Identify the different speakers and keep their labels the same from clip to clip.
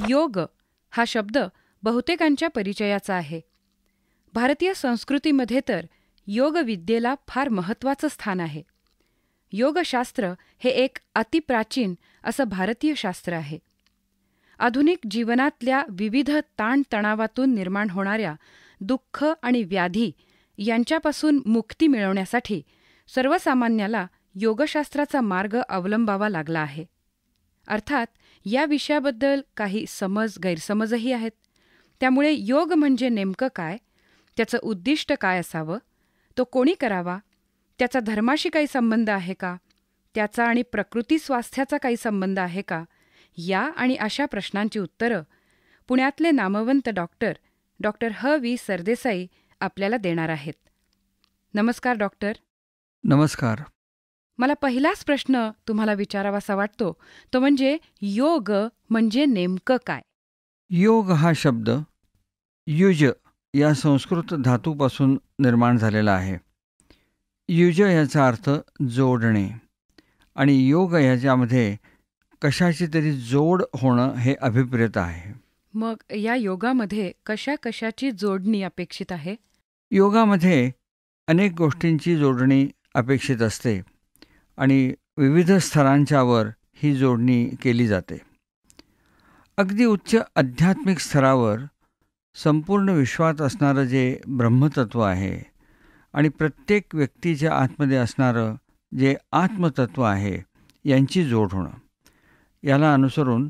Speaker 1: योग हा शब्द बहुतेकांच्या परिचयाचा आहे. भारतीय संस्कृतीमध्ये तर योगविद्येला फार महत्त्वाचं स्थान आहे. योगशास्त्र हे एक अतिप्राचीन असं भारतीय शास्त्र आहे. आधुनिक जीवनातल्या विविध ताणतणावातून निर्माण होणाऱ्या दुःख आणि व्याधी यांच्यापासून मुक्ती मिळवण्यासाठी सर्वसामान्याला योगशास्त्राचा मार्ग अवलंबावा लागला आहे. अर्थात या विषयाबद्दल काही गैरसमजही आहेत. त्यामुळे योग म्हणजे नेमकं काय, त्याचं उद्दिष्ट काय असावं, तो कोणी करावा, त्याचा धर्माशी काही संबंध आहे का, त्याचा आणि प्रकृती स्वास्थ्याचा काही संबंध आहे का, या आणि अशा प्रश्नांची उत्तरं पुण्यातले नामवंत डॉक्टर ह.व्ही. सरदेसाई आपल्याला देणार आहेत. नमस्कार डॉक्टर.
Speaker 2: नमस्कार.
Speaker 1: मला पहिलाच प्रश्न तुम्हाला विचारावासा वाटतो तो म्हणजे योग म्हणजे नेमकं काय?
Speaker 2: योग हा शब्द युज या संस्कृत धातूपासून निर्माण झालेला आहे. युज याचा अर्थ जोडणे आणि योग याच्यामध्ये कशाची तरी जोड होणं हे अभिप्रेत आहे.
Speaker 1: मग या योगामध्ये कशाची जोडणी अपेक्षित आहे?
Speaker 2: योगामध्ये अनेक गोष्टींची जोडणी अपेक्षित असते आणि विविध स्तरांच्यावर ही जोडणी केली जाते. अगदी उच्च आध्यात्मिक स्तरावर संपूर्ण विश्वात असणारं जे ब्रह्मतत्व आहे आणि प्रत्येक व्यक्तीच्या आतमध्ये असणारं जे आत्मतत्व आहे यांची जोड होणं, याला अनुसरून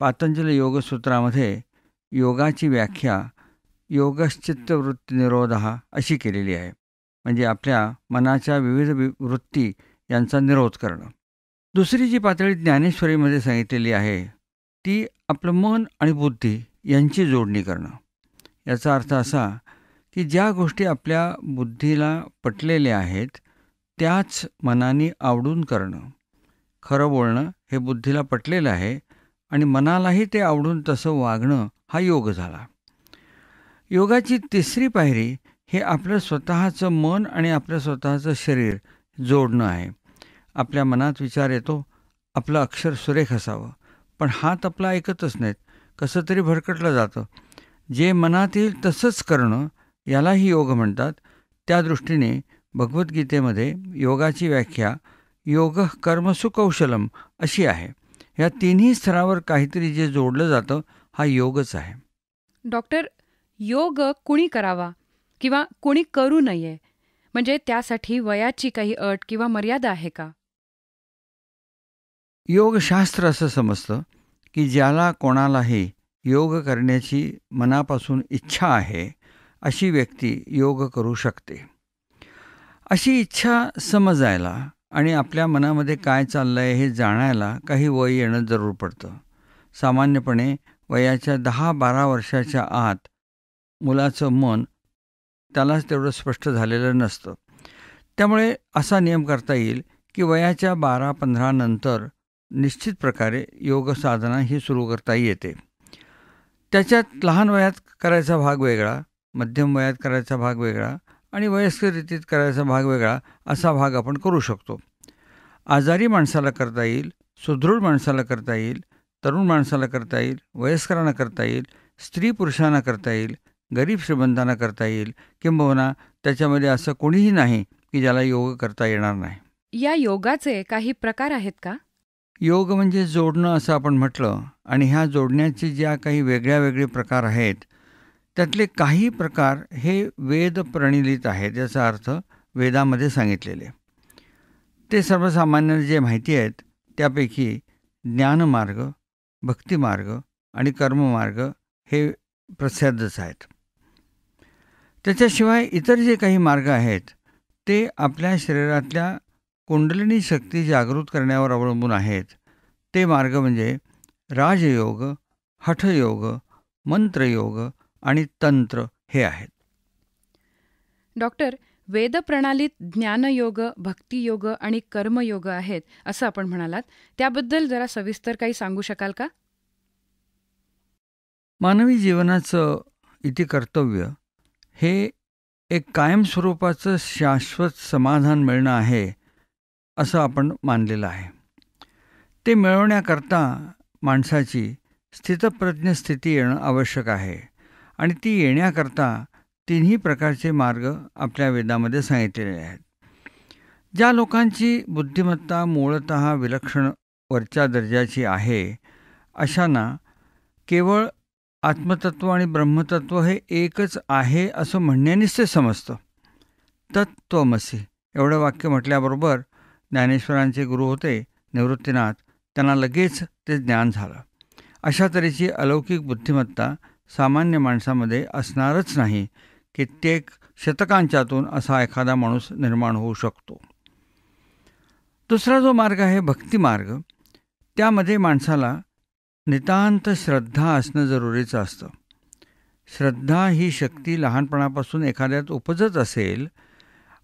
Speaker 2: पातंजली योगसूत्रामध्ये योगाची व्याख्या योगश्चित्तवृत्तिनिरोधः अशी केलेली आहे. म्हणजे आपल्या मनाच्या विविध वृत्ती यांचा निरोध करणं. दुसरी जी पातळी ज्ञानेश्वरीमध्ये सांगितलेली आहे ती आपलं मन आणि बुद्धी यांची जोडणी करणं. याचा अर्थ असा की ज्या गोष्टी आपल्या बुद्धीला पटलेल्या आहेत त्याच मनाने आवडून करणं. खरं बोलणं हे बुद्धीला पटलेलं आहे आणि मनालाही ते आवडून तसं वागणं हा योग झाला. योगाची तिसरी पायरी हे आपलं स्वतःचं मन आणि आपलं स्वतःचं शरीर जोडणं आहे. आपल्या मनात विचार येतो आपलं अक्षर सुरेख असावं, पण हात आपला ऐकतच नाहीत, कसं तरी भरकटलं जातं. जे मनात येईल तसंच करणं यालाही योग म्हणतात. त्या दृष्टीने भगवद्गीतेमध्ये योगाची व्याख्या योग कर्मसु-कौशलम अशी आहे. या तिन्ही स्तरावर काहीतरी जे जोडलं जातं हा योगच आहे.
Speaker 1: डॉक्टर, योग कुणी करावा किंवा कुणी करू नये, म्हणजे त्यासाठी वयाची काही अट किंवा मर्यादा आहे का?
Speaker 2: योगशास्त्र असं समजतं की ज्याला कोणालाही योग करण्याची मनापासून इच्छा आहे अशी व्यक्ती योग करू शकते. अशी इच्छा समजायला आणि आपल्या मनामध्ये काय चाललं आहे हे जाणायला काही वय येणं जरूर पडतं. सामान्यपणे वयाच्या 10-12 वर्षाच्या आत मुलाचं मन त्यालाच तेवढं स्पष्ट झालेलं नसतं. त्यामुळे असा नियम करता येईल की वयाच्या 12-15 नंतर निश्चित प्रकारे योग साधना ही सुरू करता येते. त्याच्यात लहान वयात करायचा भाग वेगळा, मध्यम वयात करायचा भाग वेगळा आणि वयस्कर रीतीत करायचा भाग वेगळा असा भाग आपण करू शकतो. आजारी माणसाला करता येईल, सुदृढ माणसाला करता येईल, तरुण माणसाला करता येईल, वयस्करांना करता येईल, स्त्री पुरुषांना करता येईल, गरीब श्रीमंतांना करता येईल, किंबहुना त्याच्यामध्ये असं कोणीही नाही की ज्याला योग करता येणार नाही.
Speaker 1: या योगाचे काही प्रकार आहेत का?
Speaker 2: योग म्हणजे जोडणं असं आपण म्हटलं आणि ह्या जोडण्याचे ज्या काही वेगळे प्रकार आहेत त्यातले काही प्रकार हे वेद प्रणिलीत आहेत. याचा अर्थ वेदामध्ये सांगितलेले. ते सर्वसामान्य जे माहिती आहेत त्यापैकी ज्ञानमार्ग, भक्तिमार्ग आणि कर्ममार्ग हे प्रसिद्धच आहेत. त्याच्याशिवाय इतर जे काही मार्ग आहेत ते आपल्या शरीरातल्या कुंडलिनी शक्ती जागृत करण्यावर अवलंबून आहेत. ते मार्ग म्हणजे राजयोग, हठयोग, मंत्रयोग आणि तंत्र हे आहेत.
Speaker 1: डॉक्टर, वेद प्रणालीत ज्ञानयोग, भक्तियोग आणि कर्मयोग आहेत असं आपण म्हणालात. त्याबद्दल जरा सविस्तर काही सांगू शकाल का?
Speaker 2: मानवी जीवनाचं इतिकर्तव्य हे एक कायमस्वरूपाचं शाश्वत समाधान मिळणं आहे असं आपण मानलेलं आहे. ते मिळवण्याकरता माणसाची स्थितप्रज्ञ स्थिती येणं आवश्यक आहे आणि ती येण्याकरता तिन्ही प्रकारचे मार्ग आपल्या वेदामध्ये सांगितलेले आहेत. ज्या लोकांची बुद्धिमत्ता मूळतः विलक्षण वरच्या दर्जाची आहे, अशांना केवळ आत्मतत्व आणि ब्रह्मतत्व हे एकच आहे असं म्हणण्यानेच ते समजतं. तत्त्वमसी एवढं वाक्य म्हटल्याबरोबर ज्ञानेश्वरांचे गुरु होते निवृत्तीनाथ, त्यांना लगेच ते ज्ञान झालं. अशा तऱ्हेची अलौकिक बुद्धिमत्ता सामान्य माणसामध्ये असणारच नाही. कित्येक शतकांच्यातून असा एखादा माणूस निर्माण होऊ शकतो. दुसरा जो मार्ग आहे भक्तिमार्ग, त्यामध्ये माणसाला नितांत श्रद्धा असणं जरुरीचं असतं. श्रद्धा ही शक्ती लहानपणापासून एखाद्यात उपजत असेल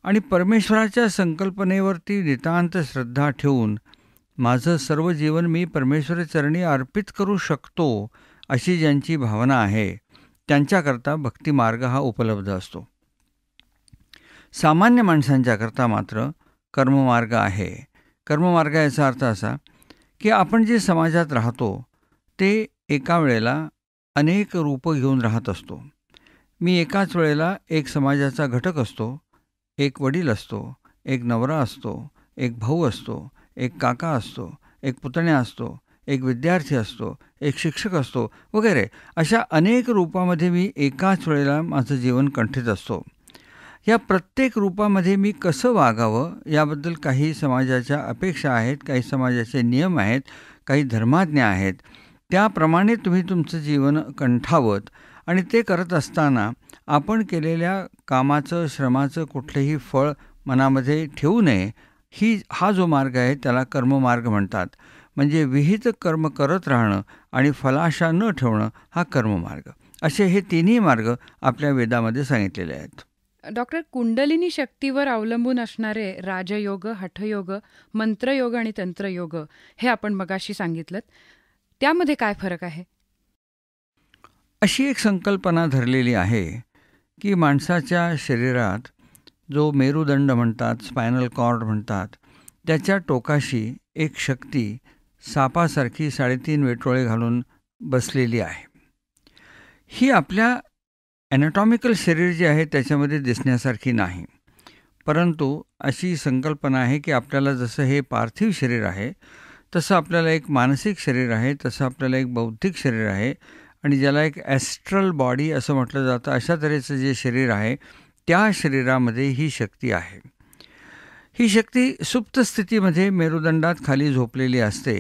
Speaker 2: आणि परमेश्वराच्या संकल्पनेवरती नितांत श्रद्धा ठेवून माझं सर्व जीवन मी परमेश्वरचरणी अर्पित करू शकतो अशी ज्यांची भावना आहे, त्यांच्याकरता भक्तिमार्ग हा उपलब्ध असतो. सामान्य माणसांच्याकरता मात्र कर्ममार्ग आहे. कर्ममार्ग याचा अर्थ असा की आपण जे समाजात राहतो ते एका वेळेला अनेक रूपं घेऊन राहत असतो. मी एकाच वेळेला एक समाजाचा घटक असतो, एक वडील असतो, एक नवरा असतो, एक भाऊ असतो, एक काका असतो, एक पुतण्या असतो, एक विद्यार्थी असतो, एक शिक्षक असतो वगैरे. अशा अनेक रूपामध्ये मी एकाच वेळेला माझं जीवन कंठित असतो. या प्रत्येक रूपामध्ये मी कसं वागावं याबद्दल काही समाजाच्या अपेक्षा आहेत, काही समाजाचे नियम आहेत, काही धर्माज्ञा आहेत. त्याप्रमाणे तुम्ही तुमचं जीवन कंठावत आणि ते करत असताना आपण केलेल्या कामाचं श्रमाचं कुठलेही फळ मनामध्ये ठेवू नये. हा जो मार्ग आहे त्याला कर्ममार्ग म्हणतात. म्हणजे विहित कर्म करत राहणं आणि फलाशा न ठेवणं हा कर्ममार्ग. असे हे तिन्ही मार्ग आपल्या वेदामध्ये सांगितलेले आहेत.
Speaker 1: डॉक्टर, कुंडलिनी शक्तीवर अवलंबून असणारे राजयोग, हठयोग, मंत्रयोग आणि तंत्रयोग हे आपण मगाशी सांगितलं. त्यामध्ये काय फरक आहे?
Speaker 2: अशी एक संकल्पना धरलेली आहे की माणसाच्या शरीरात जो मेरुदंड म्हणतात, स्पायनल कॉर्ड म्हणतात, त्याच्या टोकाशी एक शक्ती सापासारखी 3.5 वेटोळे घालून बसलेली आहे. ही आपल्या ॲनाटॉमिकल शरीर जे आहे त्याच्यामध्ये दिसण्यासारखी नाही, परंतु अशी संकल्पना आहे की आपल्याला जसं हे पार्थिव शरीर आहे तसं आपल्याला एक मानसिक शरीर आहे, तसं आपल्याला एक बौद्धिक शरीर आहे आणि ज्याला एक ॲस्ट्रल बॉडी असं म्हटलं जातं. अशा तऱ्हेचं जे शरीर आहे त्या शरीरामध्ये ही शक्ती आहे. ही शक्ती सुप्त स्थितीमध्ये मेरुदंडात खाली झोपलेली असते.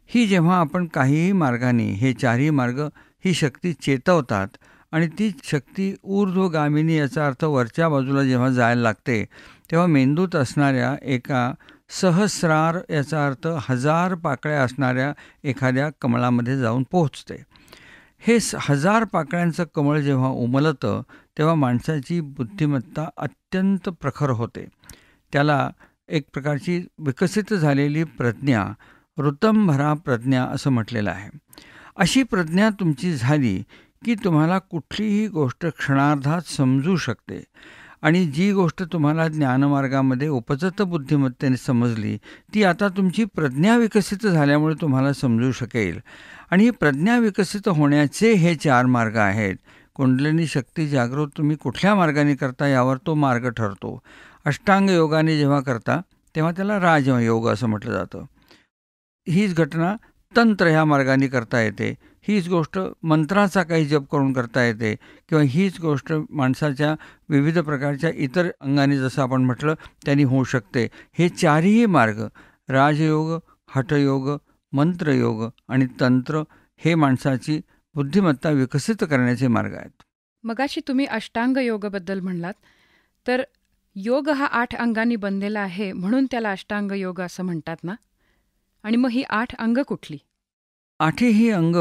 Speaker 2: ही जेव्हा आपण काहीही मार्गाने हे चारही मार्ग ही शक्ती चेतवतात आणि ती शक्ती ऊर्ध्वगामिनी याचा अर्थ वरच्या बाजूला जेव्हा जायला लागते तेव्हा मेंदूत असणाऱ्या एका सहस्रार याचा अर्थ 1000 पाकळ्या असणाऱ्या एखाद्या कमळामध्ये जाऊन पोहोचते. हे 1000 पाकळ्यांचं कमळ जेव्हा उमलतं तेव्हा माणसाची बुद्धिमत्ता अत्यंत प्रखर होते. त्याला एक प्रकारची विकसित झालेली प्रज्ञा, ऋतंभरा प्रज्ञा असं म्हटलेलं आहे. अशी प्रज्ञा तुमची झाली की तुम्हाला कुठलीही गोष्ट क्षणार्धात समजू शकते आणि जी गोष्ट तुम्हाला ज्ञानमार्गामध्ये उपजत बुद्धिमत्तेने समजली ती आता तुमची प्रज्ञा विकसित झाल्यामुळे तुम्हाला समजू शकेल. आणि ही प्रज्ञा विकसित होण्याचे हे 4 मार्ग आहेत. कुंडलिनी शक्ती जागृत तुम्ही कुठल्या मार्गाने करता यावर तो मार्ग ठरतो. अष्टांग योगाने जेव्हा करता तेव्हा त्याला राजयोग असं म्हटलं जातं. हीच घटना तंत्र ह्या मार्गाने करता येते. हीच गोष्ट मंत्राचा काही जप करून करता येते किंवा हीच गोष्ट माणसाच्या विविध प्रकारच्या इतर अंगाने जसं आपण म्हटलं त्यांनी होऊ शकते. हे 4ही मार्ग राजयोग, हठयोग, मंत्रयोग आणि तंत्र हे माणसाची बुद्धिमत्ता विकसित करण्याचे मार्ग आहेत.
Speaker 1: मगाशी तुम्ही अष्टांग योगाबद्दल म्हणलात, तर योग हा 8 अंगांनी बनलेला आहे म्हणून त्याला अष्टांग योग असं म्हणतात ना? आणि मग ही 8 अंग कुठली?
Speaker 2: 8ही अंग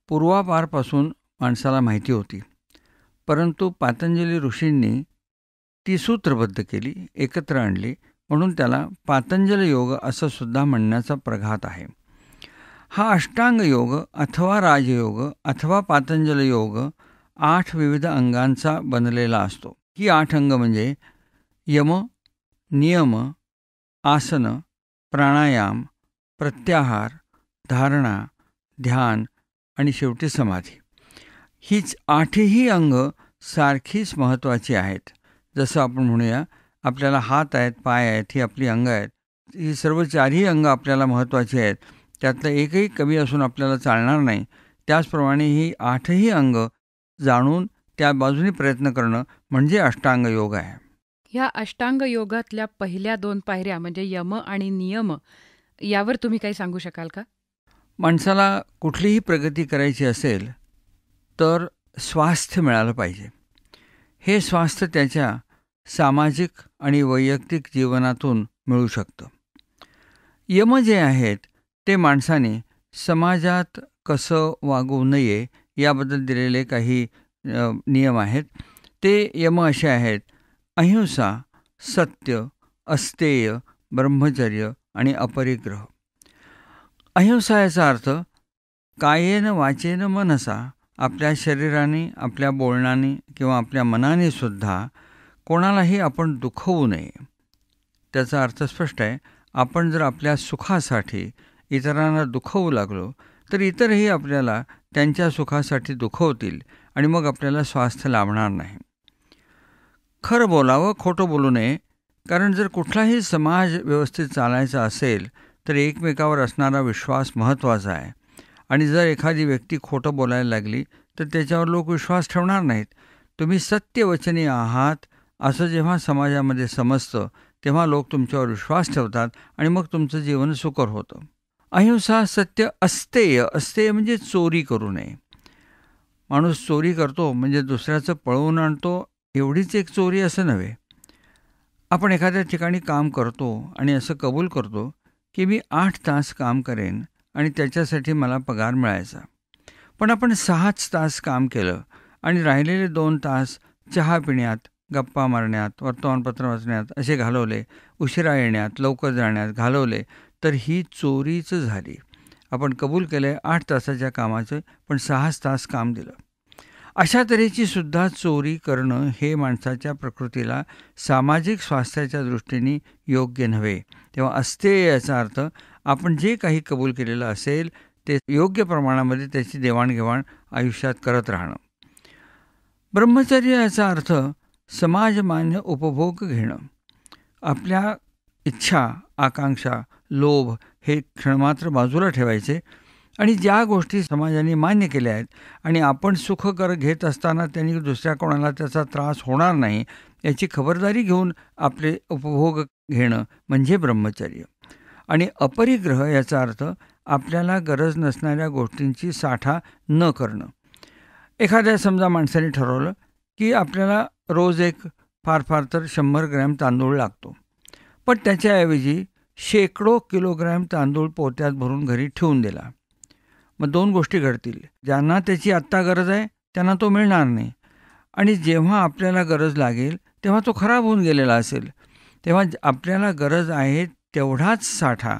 Speaker 2: पूर्वापारपासून माणसाला माहिती होती, परंतु पातंजली ऋषींनी ती सूत्रबद्ध केली, एकत्र आणली, म्हणून त्याला पातंजल योग असं सुद्धा म्हणण्याचा प्रघात आहे. हा अष्टांग योग अथवा राजयोग अथवा पातंजल योग 8 विविध अंगांचा बनलेला असतो. ही 8 अंग म्हणजे यम, नियम, आसन, प्राणायाम, प्रत्याहार, धारणा, ध्यान, आणि शेवटी समाधी. हीच 8ही अंग सारखीच महत्त्वाची आहेत. जसं आपण म्हणूया आपल्याला हात आहेत, पाय आहेत, ही आपली अंग आहेत. ही सर्व 4ही अंग आपल्याला महत्त्वाची आहेत. त्यातलं एकही कमी असून आपल्याला चालणार नाही. त्याचप्रमाणे ही 8ही अंग जाणून त्या बाजूने प्रयत्न करणं म्हणजे अष्टांग योग आहे.
Speaker 1: ह्या अष्टांग योगातल्या पहिल्या 2 पायऱ्या म्हणजे यम आणि नियम यावर तुम्ही काही सांगू शकाल का?
Speaker 2: माणसाला कुठलीही प्रगती करायची असेल तर स्वास्थ्य मिळालं पाहिजे. हे स्वास्थ्य त्याच्या सामाजिक आणि वैयक्तिक जीवनातून मिळू शकतं. यम जे आहेत ते माणसाने समाजात कसं वागू नये याबद्दल दिलेले काही नियम आहेत. ते यम असे आहेत: अहिंसा, सत्य, अस्तेय, ब्रह्मचर्य आणि अपरिग्रह. अहिंसा याचा अर्थ कायेन वाचेन मनसा, आपल्या शरीराने, आपल्या बोलण्याने किंवा आपल्या मनाने सुद्धा कोणालाही आपण दुखवू नये. त्याचा अर्थ स्पष्ट आहे. आपण जर आपल्या सुखासाठी इतरांना दुखवू लागलो तर इतरही आपल्याला त्यांच्या सुखासाठी दुखवतील आणि मग आपल्याला स्वास्थ्य लाभणार नाही. खरं बोलावं, खोटं बोलू नये. कारण जर कुठलाही समाज व्यवस्थित चालायचा असेल तर एकमेकावर असणारा विश्वास महत्त्वाचा आहे. आणि जर एखादी व्यक्ती खोटं बोलायला लागली तर त्याच्यावर लोक विश्वास ठेवणार नाहीत. तुम्ही सत्यवचनी आहात असं जेव्हा समाजामध्ये समजतं तेव्हा लोक तुमच्यावर विश्वास ठेवतात आणि मग तुमचं जीवन सुकर होतं. अहिंसा, सत्य, अस्तेय. अस्तेय म्हणजे चोरी करू नये. माणूस चोरी करतो म्हणजे दुसऱ्याचं पळवून आणतो एवढीच एक चोरी असं नव्हे. आपण एखाद्या ठिकाणी काम करतो आणि असं कबूल करतो की मी 8 तास काम करेन आणि त्याच्यासाठी मला पगार मिळायचा. पण आपण 6च तास काम केलं आणि राहिलेले 2 तास चहा पिण्यात, गप्पा मारण्यात, वर्तमानपत्र वाचण्यात असे घालवले, उशिरा येण्यात, लवकर जाण्यात घालवले तर ही चोरीच झाली. आपण कबूल केलं आहे 8 तासाच्या कामाचं, पण 6च तास काम दिलं. अशा तऱ्हेची सुद्धा चोरी करणं हे माणसाच्या प्रकृतीला सामाजिक स्वास्थ्याच्या दृष्टीने योग्य नव्हे. तेव्हा अस्तेय याचा अर्थ आपण जे काही कबूल केलेलं असेल ते योग्य प्रमाणामध्ये त्याची देवाणघेवाण आयुष्यात करत राहणं. ब्रह्मचर्य याचा अर्थ समाजमान्य उपभोग घेणं. आपल्या इच्छा, आकांक्षा, लोभ हे क्षणमात्र बाजूला ठेवायचे आणि ज्या गोष्टी समाजाने मान्य केल्या आहेत आणि आपण सुखकर घेत असताना त्यांनी दुसऱ्या कोणाला त्याचा त्रास होणार नाही याची खबरदारी घेऊन आपले उपभोग घेणं म्हणजे ब्रह्मचर्य. आणि अपरिग्रह याचा अर्थ आपल्याला गरज नसणाऱ्या गोष्टींची साठा न करणं. एखाद्या समजा माणसाने ठरवलं की आपल्याला रोज एक फार फार तर 100 ग्रॅम तांदूळ लागतो, पण त्याच्याऐवजी शेकडो किलोग्रॅम तांदूळ पोत्यात भरून घरी ठेवून दिला. मग 2 गोष्टी घडतील. ज्यांना त्याची आत्ता गरज आहे त्यांना तो मिळणार नाही आणि जेव्हा आपल्याला गरज लागेल तेव्हा तो खराब होऊन गेलेला असेल. तेव्हा आपल्याला गरज आहे तेवढाच साठा,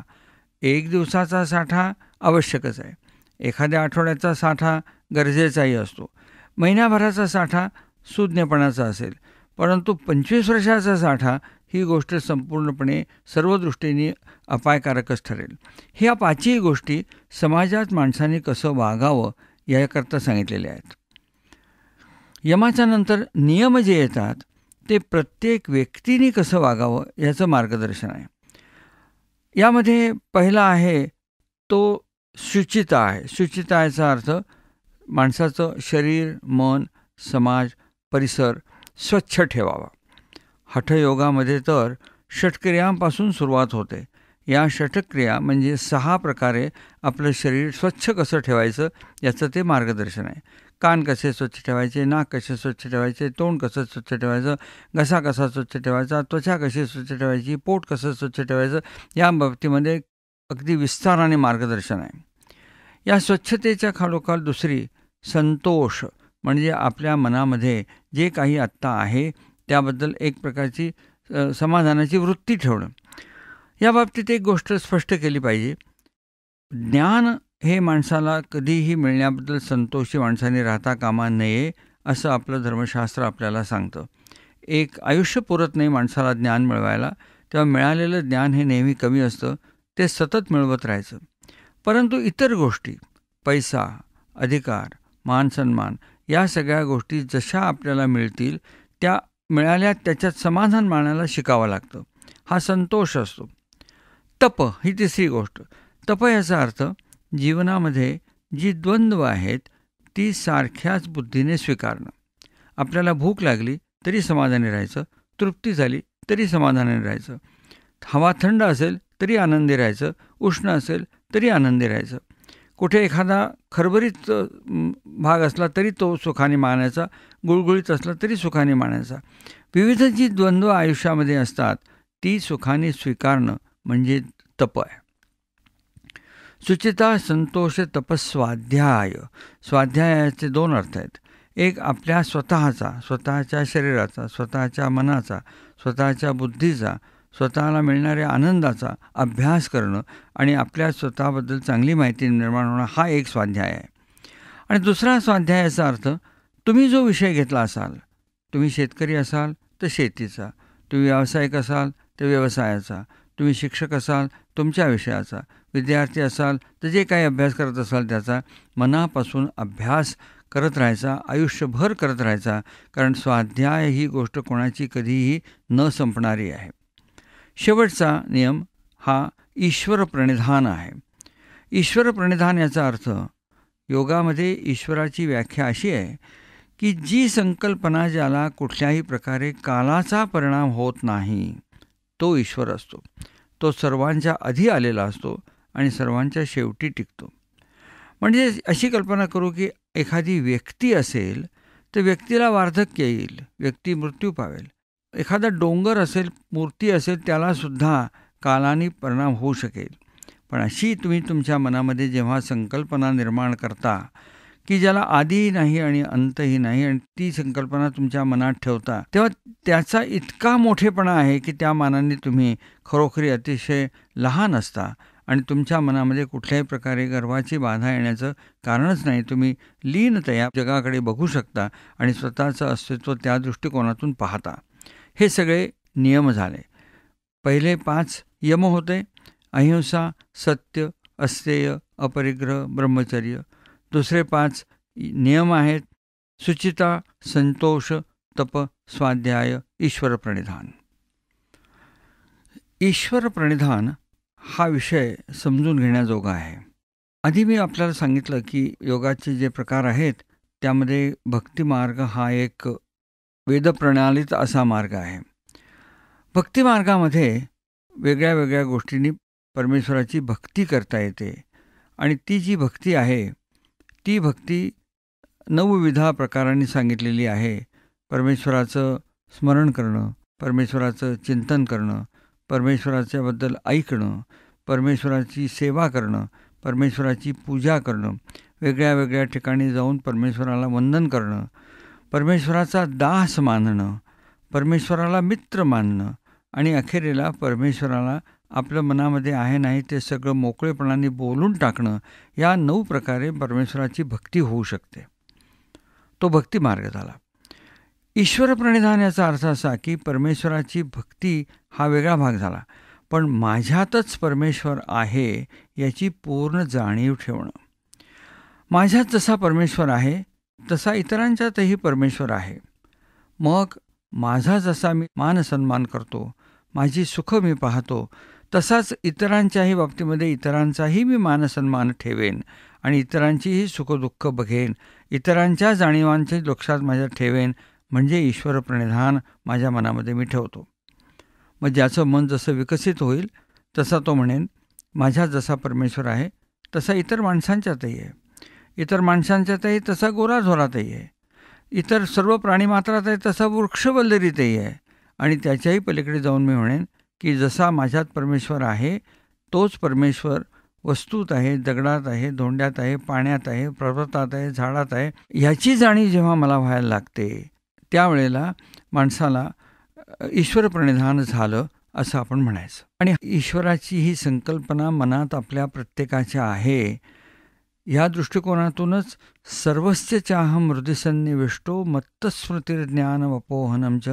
Speaker 2: 1 दिवसाचा साठा आवश्यकच आहे, एखाद्या आठवड्याचा साठा गरजेचाही असतो, महिन्याभराचा साठा सुज्ञपणाचा असेल, परंतु 25 वर्षाचा साठा ही गोष्ट संपूर्णपणे सर्व दृष्टीने अपायकारकच ठरेल. ह्या 5ही गोष्टी समाजात माणसाने कसं वागावं याकरता सांगितलेल्या आहेत. यमाच्या नंतर नियम जे येतात ते प्रत्येक व्यक्तीने कसं वागावं याचं मार्गदर्शन आहे. यामध्ये पहिला आहे तो शुचिता आहे. शुचिता याचा अर्थ माणसाचं शरीर, मन, समाज, परिसर स्वच्छ ठेवावा. हठयोगामध्ये तर षटक्रियांपासून सुरुवात होते. या षटक्रिया म्हणजे 6 प्रकारे आपलं शरीर स्वच्छ कसं ठेवायचं याचं ते मार्गदर्शन आहे. कान कसे स्वच्छ ठेवायचे, नाक कसे स्वच्छ ठेवायचे, तोंड कसं स्वच्छ ठेवायचं, घसा कसा स्वच्छ ठेवायचा, त्वचा कशी स्वच्छ ठेवायची, पोट कसं स्वच्छ ठेवायचं या बाबतीमध्ये अगदी विस्ताराने मार्गदर्शन आहे. या स्वच्छतेच्या खालोखाल दुसरी संतोष म्हणजे आपल्या मनामध्ये जे काही आत्ता आहे त्याबद्दल एक प्रकारची समाधानाची वृत्ती ठेवणं. या बाबतीत एक गोष्ट स्पष्ट केली पाहिजे. ज्ञान हे माणसाला कधीही मिळण्याबद्दल संतोषी माणसाने राहता कामा नये असं आपलं धर्मशास्त्र आपल्याला सांगतं. एक आयुष्य पुरत नाही माणसाला ज्ञान मिळवायला, तेव्हा मिळालेलं ज्ञान हे नेहमी कमी असतं, ते सतत मिळवत राहायचं. परंतु इतर गोष्टी, पैसा, अधिकार, मान-सन्मान या सगळ्या गोष्टी जशा आपल्याला मिळतील त्या मिळाल्या त्याच्यात समाधान मानायला शिकावं लागतं. हा संतोष असतो. तप ही तिसरी गोष्ट. तप याचा अर्थ जीवनामध्ये जी द्वंद्व आहेत ती सारख्याच बुद्धीने स्वीकारणं. आपल्याला भूक लागली तरी समाधानी राहायचं, तृप्ती झाली तरी समाधानी राहायचं, हवा थंड असेल तरी आनंदी राहायचं, उष्ण असेल तरी आनंदी राहायचं, कुठे एखादा खरबरीत भाग असला तरी तो सुखाने मानायचा, गुळगुळीत असला तरी सुखाने मानायचा. विविध जी द्वंद्व आयुष्यामध्ये असतात ती सुखाने स्वीकारणं म्हणजे तप आहे. शुचिता, संतोष, तपस्वाध्याय. स्वाध्यायाचे 2 अर्थ आहेत. एक आपल्या स्वतःच्या शरीराचा, स्वतःच्या मनाचा, स्वतःच्या बुद्धीचा, स्वतःला मिळणाऱ्या आनंदाचा अभ्यास करणं आणि आपल्या स्वतःबद्दल चांगली माहिती निर्माण होणं हा एक स्वाध्याय आहे. आणि दुसरा स्वाध्यायाचा अर्थ तुम्ही जो विषय घेतला असाल, तुम्ही शेतकरी असाल तर शेतीचा, तुम्ही व्यावसायिक असाल तर व्यवसायाचा, तुम्ही शिक्षक असाल तुमच्या विषयाचा, विद्यार्थी असाल तर जे काही अभ्यास करत असाल त्याचा मनापासून अभ्यास करत राहायचा, आयुष्यभर करत राहायचा. कारण स्वाध्याय ही गोष्ट कोणाची कधीही न संपणारी आहे. शेवटचा नियम हा ईश्वर प्रणिधान आहे. ईश्वर प्रणिधान याचा अर्थ योगामध्ये ईश्वराची व्याख्या अशी आहे की जी संकल्पना ज्याला कुठल्याही प्रकारे कालाचा परिणाम होत नाही तो ईश्वर असतो. तो सर्वांच्या आधी आलेला असतो आणि सर्वांच्या शेवटी टिकतो. म्हणजे अशी कल्पना करू की एखादी व्यक्ती असेल तर व्यक्तीला वार्धक्य येईल, व्यक्ती मृत्यू पावेल. एखादा डोंगर असेल, मूर्ती असेल, त्यालासुद्धा कालाने परिणाम होऊ शकेल. पण अशी तुम्ही तुमच्या मनामध्ये जेव्हा संकल्पना निर्माण करता की ज्याला आदिही नाही आणि अंतही नाही आणि ती संकल्पना तुमच्या मनात ठेवता तेव्हा त्याचा इतका मोठेपणा आहे की त्या मानाने तुम्ही खरोखरी अतिशय लहान असता आणि तुमच्या मनामध्ये कुठल्याही प्रकारे गर्वाची बाधा येण्याचं कारणच नाही. तुम्ही लीनतया जगाकडे बघू शकता आणि स्वतःचं अस्तित्व त्या दृष्टिकोनातून पाहता. हे सगळे नियम झाले. पहिले 5 यम होते: अहिंसा, सत्य, अस्तेय, अपरिग्रह, ब्रह्मचर्य. दुसरे 5 नियम आहेत: शुचिता, संतोष, तप, स्वाध्याय, ईश्वर प्रणिधान. ईश्वर प्रणिधान हा विषय समजून घेण्याजोगा आहे. आधी मी आपल्याला सांगितलं की योगाचे जे प्रकार आहेत त्यामध्ये भक्तिमार्ग हा एक वेदप्रणालीत असा मार्ग आहे. भक्तिमार्गामध्ये वेगळ्या वेगळ्या गोष्टींनी परमेश्वराची भक्ती करता येते आणि ती जी भक्ती आहे ती भक्ती 9 प्रकारांनी सांगितलेली आहे. परमेश्वराचं स्मरण करणं, परमेश्वराचं चिंतन करणं, परमेश्वराच्याबद्दल ऐकणं, परमेश्वराची सेवा करणं, परमेश्वराची पूजा करणं, वेगळ्या वेगळ्या ठिकाणी जाऊन परमेश्वराला वंदन करणं, परमेश्वराचा दास मानणं, परमेश्वराला मित्र मानणं आणि अखेरीला परमेश्वराला आपल्या मनामध्ये आहे नाही ते सगळं मोकळेपणाने बोलून टाकणं. या 9 प्रकारे परमेश्वराची भक्ती होऊ शकते. तो भक्तिमार्ग झाला. ईश्वर प्रणिधान याचा अर्थ असा की परमेश्वराची भक्ती हा वेगळा भाग झाला, पण माझ्यातच परमेश्वर आहे याची पूर्ण जाणीव ठेवणं. माझ्यात जसा परमेश्वर आहे तसा इतरांच्यातही परमेश्वर आहे. मग माझा जसा मी मान सन्मान करतो, माझी सुख मी पाहतो, तसाच इतरांच्याही बाबतीमध्ये इतरांचाही मी मानसन्मान ठेवेन आणि इतरांचीही सुखदुःख बघेन, इतरांच्या जाणीवांचे लक्षात माझ्या ठेवेन. म्हणजे ईश्वर प्रणिधान माझ्या मनामध्ये मी ठेवतो. मग ज्याचं मन जसं विकसित होईल तसा तो म्हणेन माझ्यात जसा परमेश्वर आहे तसा इतर माणसांच्यातही आहे, इतर माणसांच्यातही तसा गोराझोरातही आहे, इतर सर्व प्राणीमात्रात आहे तसा वृक्षवल्लरीतही आहे. आणि त्याच्याही पलीकडे जाऊन मी म्हणेन की जसा माझ्यात परमेश्वर आहे तोच परमेश्वर वस्तूत आहे, दगडात आहे, धोंड्यात आहे, पाण्यात आहे, पर्वतात आहे, झाडात आहे. ह्याची जाणीव जेव्हा मला व्हायला लागते त्यावेळेला माणसाला ईश्वर प्रणिधान झालं असं आपण म्हणायचं. आणि ईश्वराची ही संकल्पना मनात आपल्या प्रत्येकाच्या आहे. या दृष्टिकोनातूनच सर्वस्य चाहम हृदिसन्निविष्टो मत्तस्मृतिर्ज्ञानमपोहनमच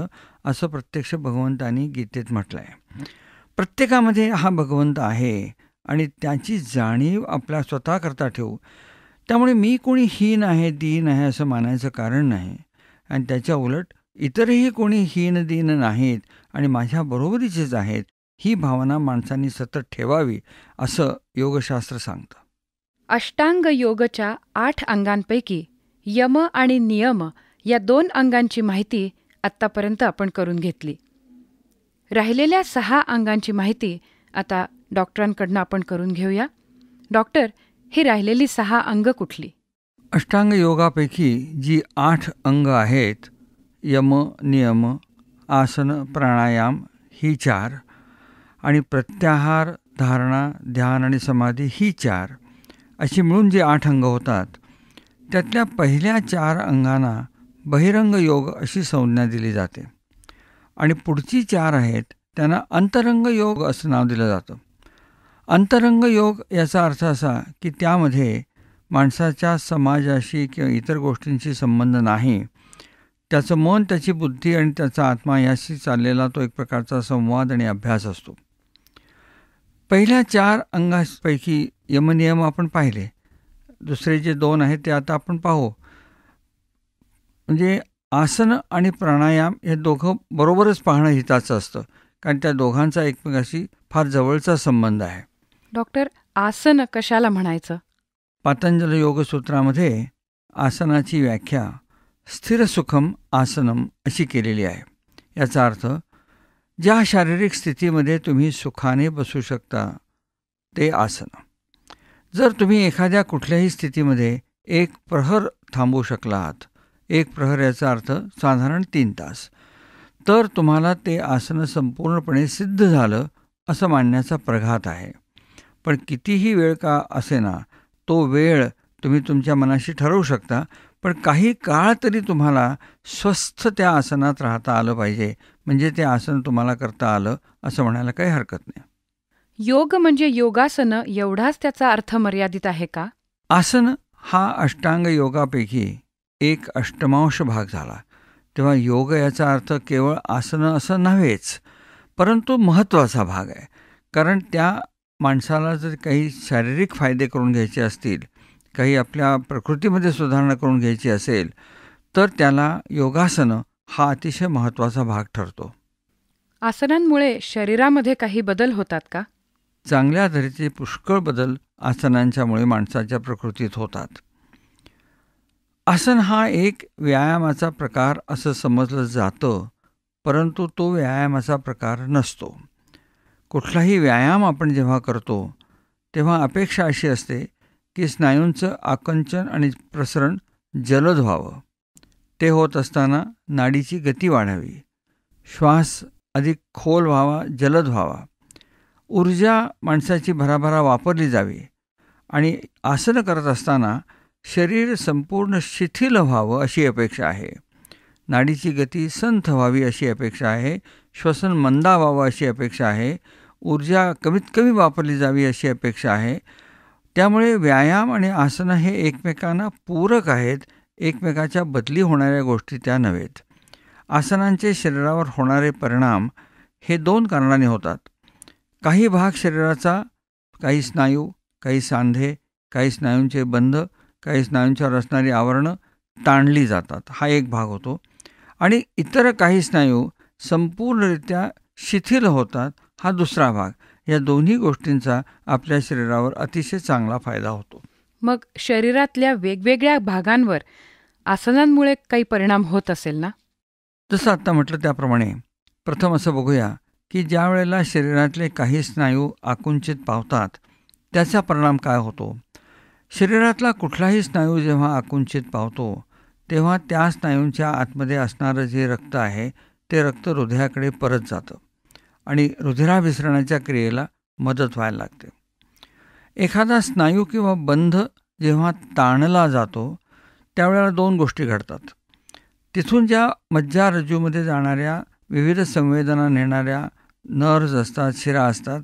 Speaker 2: असं प्रत्यक्ष भगवंतांनी गीतेत म्हटलं आहे. प्रत्येकामध्ये हा भगवंत आहे आणि त्याची जाणीव आपल्या स्वतःकरता ठेवू. त्यामुळे मी कोणी हीन आहे, दीन आहे असं मानायचं कारण नाही. आणि त्याच्या उलट इतरही कोणी हीन, दीन नाहीत आणि माझ्या बरोबरीचेच आहेत, ही भावना माणसांनी सतत ठेवावी असं योगशास्त्र सांगतं.
Speaker 1: अष्टांग योगच्या 8 अंगांपैकी यम आणि नियम या 2 अंगांची माहिती आत्तापर्यंत आपण करून घेतली. राहिलेल्या 6 अंगांची माहिती आता डॉक्टरांकडनं आपण करून घेऊया. डॉक्टर, ही राहिलेली 6 अंग कुठली?
Speaker 2: अष्टांग योगापैकी जी 8 अंग आहेत, यम, नियम, आसन, प्राणायाम ही 4 आणि प्रत्याहार, धारणा, ध्यान आणि समाधी ही 4, अशी मिळून जी 8 अंग होतात, त्यातल्या पहिल्या 4 अंगांना बहिरंग योग अशी संज्ञा दिली जाते आणि पुढची 4 आहेत त्यांना अंतरंग योग असं नाव दिलं जातं. अंतरंग योग याचा अर्थ असा की त्यामध्ये माणसाच्या समाजाशी किंवा इतर गोष्टींशी संबंध नाही. त्याचं मन, त्याची बुद्धी आणि त्याचा आत्मा याशी चाललेला तो एक प्रकारचा संवाद आणि अभ्यास असतो. पहिल्या 4 अंगांपैकी यमनियम आपण पाहिले. दुसरे जे 2 आहेत ते आता आपण पाहू. म्हणजे आसन आणि प्राणायाम हे दोघं बरोबरच पाहणं हिताचं असतं, कारण त्या दोघांचा एकमेकाशी फार जवळचा संबंध आहे.
Speaker 1: डॉक्टर, आसन कशाला म्हणायचं?
Speaker 2: पातंजल योगसूत्रामध्ये आसनाची व्याख्या स्थिर सुखम आसनम अशी केलेली आहे. याचा अर्थ ज्या शारीरिक स्थितीमध्ये तुम्ही सुखाने बसू शकता ते आसन. जर तुम्ही एखाद्या कुठल्याही स्थितीमध्ये 1 प्रहर थांबू शकला आहात, 1 प्रहर याचा अर्थ साधारण 3 तास, तर तुम्हाला ते आसन संपूर्णपणे सिद्ध झालं असं मानण्याचा प्रघात आहे. पण कितीही वेळ का असेना, तो वेळ तुम्ही तुमच्या मनाशी ठरवू शकता, पण काही काळ तरी तुम्हाला स्वस्थ त्या आसनात राहता आलं पाहिजे, म्हणजे ते आसन तुम्हाला करता आलं असं म्हणायला काही हरकत नाही.
Speaker 1: योग म्हणजे योगासन एवढाच त्याचा अर्थ मर्यादित आहे का?
Speaker 2: आसन हा अष्टांग योगापैकी एक अष्टमांश भाग झाला. तेव्हा योग याचा अर्थ केवळ आसनं असं नव्हेच, परंतु महत्त्वाचा भाग आहे. कारण त्या माणसाला जर काही शारीरिक फायदे करून घ्यायचे असतील, काही आपल्या प्रकृतीमध्ये सुधारणा करून घ्यायची असेल, तर त्याला योगासनं हा अतिशय महत्त्वाचा भाग ठरतो.
Speaker 1: आसनांमुळे शरीरामध्ये काही बदल होतात का?
Speaker 2: चांगल्या तऱ्हेचे पुष्कळ बदल आसनांच्यामुळे माणसाच्या प्रकृतीत होतात. आसन हा एक व्यायामाचा प्रकार असं समजलं जातं, परंतु तो व्यायामाचा प्रकार नसतो. कुठलाही व्यायाम आपण जेव्हा करतो तेव्हा अपेक्षा अशी असते की स्नायूंचं आकुंचन आणि प्रसरण जलद व्हावं. ते होत असताना नाडीची गती वाढावी, श्वास अधिक खोल व्हावा, जलद व्हावा, ऊर्जा माणसाची भराभरा वापरली जावी आणि आसन करत असताना शरीर संपूर्ण शिथिल व्हावं अशी अपेक्षा आहे. नाडीची गती संथ व्हावी अशी अपेक्षा आहे, श्वसन मंदावावं अशी अपेक्षा आहे, ऊर्जा कमीत कमी वापरली जावी अशी अपेक्षा आहे. त्यामुळे व्यायाम आणि आसनं हे एकमेकांना पूरक आहेत, एकमेकाच्या बदली होणाऱ्या गोष्टी त्या नव्हेत. आसनांचे शरीरावर होणारे परिणाम हे 2 कारणांनी होतात. काही भाग शरीराचा, काही स्नायू, काही सांधे, काही स्नायूंचे बंध, काही स्नायूंच्यावर असणारी आवरणं ताणली जातात, हा एक भाग होतो. आणि इतर काही स्नायू संपूर्णरित्या शिथिल होतात, हा दुसरा भाग. या दोन्ही गोष्टींचा आपल्या शरीरावर अतिशय चांगला फायदा होतो.
Speaker 1: मग शरीरातल्या वेगवेगळ्या भागांवर आसनांमुळे काही परिणाम होत असेल ना?
Speaker 2: जसं आत्ता म्हटलं त्याप्रमाणे प्रथम असं बघूया की ज्या वेळेला शरीरातले काही स्नायू आकुंचित पावतात त्याचा परिणाम काय होतो. शरीरातला कुठलाही स्नायू जेव्हा आकुंचित पावतो तेव्हा त्या स्नायूंच्या आतमध्ये असणारं जे रक्त आहे ते रक्त हृदयाकडे परत जातं आणि रुधिराभिसरणाच्या क्रियेला मदत व्हायला लागते. एखादा स्नायू किंवा बंध जेव्हा ताणला जातो त्यावेळेला 2 गोष्टी घडतात. तिथून ज्या मज्जारज्जूमध्ये जाणाऱ्या विविध संवेदना नेणाऱ्या नर्व्ज असतात, शिरा असतात,